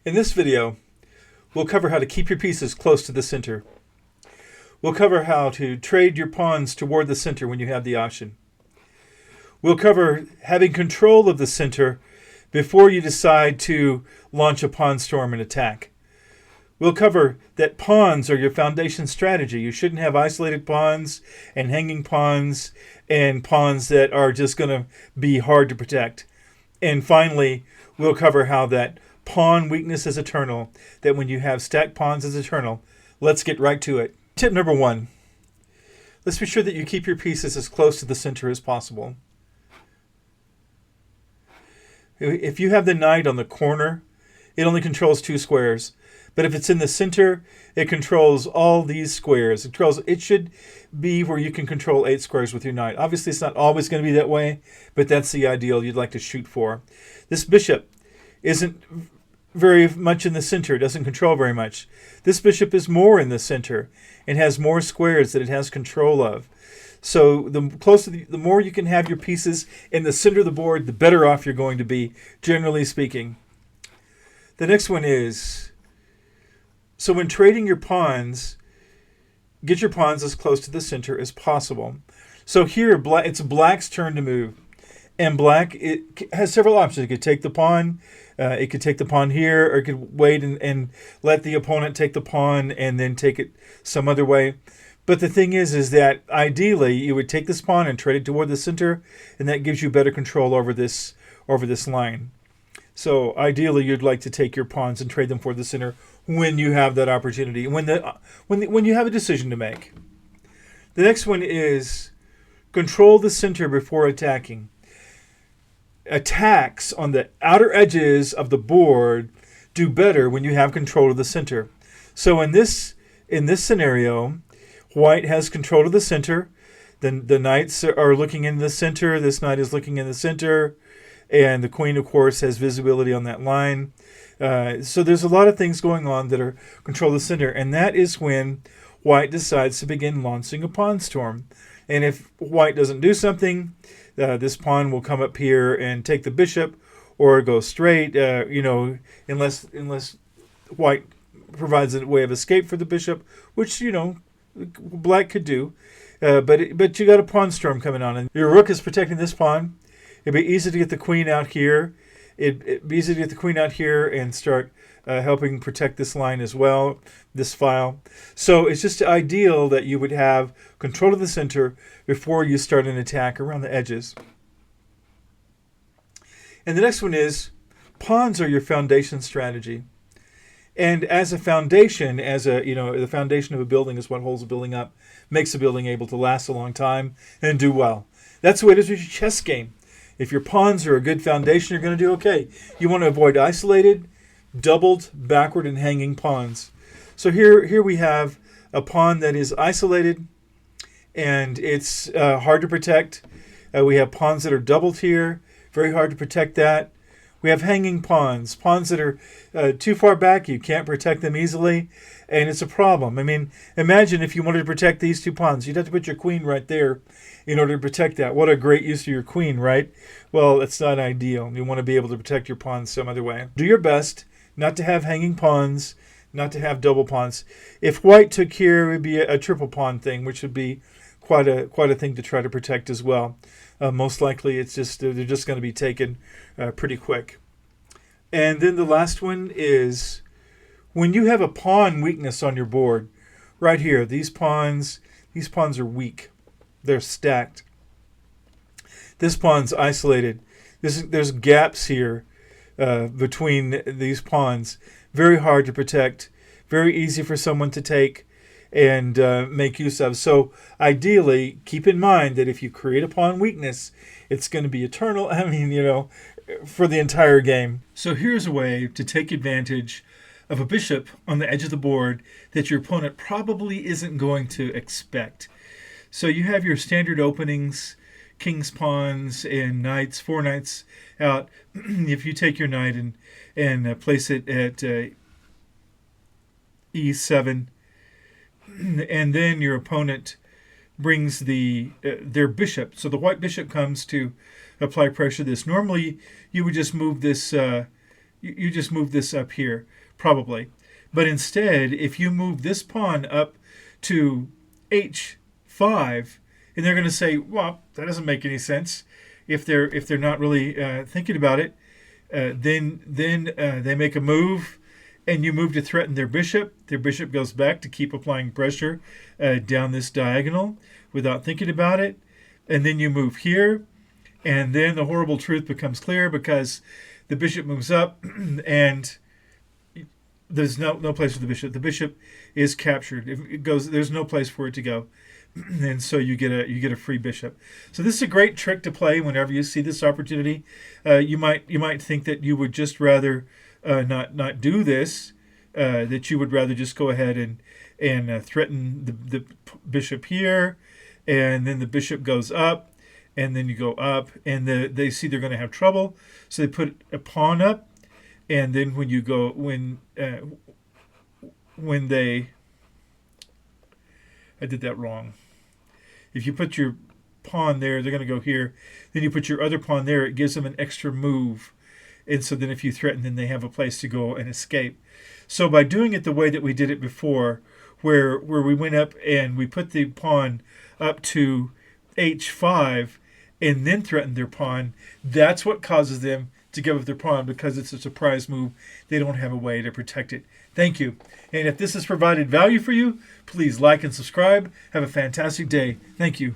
In this video, we'll cover how to keep your pieces close to the center. We'll cover how to trade your pawns toward the center when you have the option. We'll cover having control of the center before you decide to launch a pawn storm and attack. We'll cover that pawns are your foundation strategy. You shouldn't have isolated pawns and hanging pawns and pawns that are just going to be hard to protect. And finally, we'll cover how that pawn weakness is eternal, that when you have stacked pawns is eternal. Let's get right to it. Tip number 1. Let's be sure that you keep your pieces as close to the center as possible. If you have the knight on the corner, it only controls 2 squares. But if it's in the center, it controls all these squares. It should be where you can control 8 squares with your knight. Obviously, it's not always going to be that way, but that's the ideal you'd like to shoot for. This bishop isn't very much in the center. It doesn't control very much. This bishop is more in the center and has more squares that it has control of. So the more you can have your pieces in the center of the board, the better off you're going to be, generally speaking. The next one is, so when trading your pawns, get your pawns as close to the center as possible. So here, it's black's turn to move. And black, it has several options. It could take the pawn. It could take the pawn here, or it could wait and let the opponent take the pawn and then take it some other way. But the thing is that ideally you would take this pawn and trade it toward the center, and that gives you better control over this line. So ideally you'd like to take your pawns and trade them for the center when you have that opportunity, when you have a decision to make. The next one is control the center before attacking. Attacks on the outer edges of the board do better when you have control of the center. So in this scenario, white has control of the center. The knights are looking in the center. This knight is looking in the center. And the queen, of course, has visibility on that line. So there's a lot of things going on that are control of the center. And that is when white decides to begin launching a pawn storm. And if white doesn't do something, this pawn will come up here and take the bishop or go straight, unless white provides a way of escape for the bishop, which, black could do. But you got a pawn storm coming on. And your rook is protecting this pawn. It'd be easy to get the queen out here. It'd be easy to get the queen out here and start helping protect this line as well, this file. So it's just ideal that you would have control of the center before you start an attack around the edges. And the next one is, pawns are your foundation strategy. And as a foundation, the foundation of a building is what holds a building up, makes a building able to last a long time and do well. That's the way it is with your chess game. If your pawns are a good foundation, you're going to do okay. You want to avoid isolated, doubled, backward, and hanging pawns. So here we have a pawn that is isolated, and it's hard to protect. We have pawns that are doubled here, very hard to protect that. We have hanging pawns that are too far back. You can't protect them easily, and it's a problem. I mean, imagine if you wanted to protect these 2 pawns. You'd have to put your queen right there in order to protect that. What a great use of your queen, right? Well, it's not ideal. You want to be able to protect your pawns some other way. Do your best not to have hanging pawns, not to have double pawns. If white took here, it would be a triple pawn thing, which would be quite a thing to try to protect as well. Most likely, they're just going to be taken pretty quick. And then the last one is when you have a pawn weakness on your board. Right here, these pawns are weak. They're stacked. This pawn's isolated. There's gaps here between these pawns. Very hard to protect. Very easy for someone to take and make use of. So ideally, keep in mind that if you create a pawn weakness, it's going to be eternal. I mean, for the entire game. So here's a way to take advantage of a bishop on the edge of the board that your opponent probably isn't going to expect. So you have your standard openings, king's pawns and knights, 4 knights out. If you take your knight and place it at e7, and then your opponent brings their bishop. So the white bishop comes to apply pressure to this. Normally, you would just move this you just move this up here, probably. But instead, if you move this pawn up to h5, and they're going to say, well, that doesn't make any sense. If they're not really thinking about it, then they make a move, and you move to threaten their bishop. Their bishop goes back to keep applying pressure down this diagonal without thinking about it. And then you move here, and then the horrible truth becomes clear because the bishop moves up, and there's no place for the bishop. The bishop is captured. If it goes, there's no place for it to go, and so you get a free bishop. So this is a great trick to play whenever you see this opportunity. You might think that you would just rather not do this, that you would rather just go ahead and threaten the bishop here, and then the bishop goes up, and then you go up, and they see they're going to have trouble, so they put a pawn up, and then when they, I did that wrong. If you put your pawn there, they're going to go here. Then you put your other pawn there. It gives them an extra move. And so then if you threaten, then they have a place to go and escape. So by doing it the way that we did it before, where we went up and we put the pawn up to h5 and then threatened their pawn, that's what causes them to give up their pawn, because it's a surprise move. They don't have a way to protect it. Thank you. And if this has provided value for you, please like and subscribe. Have a fantastic day. Thank you.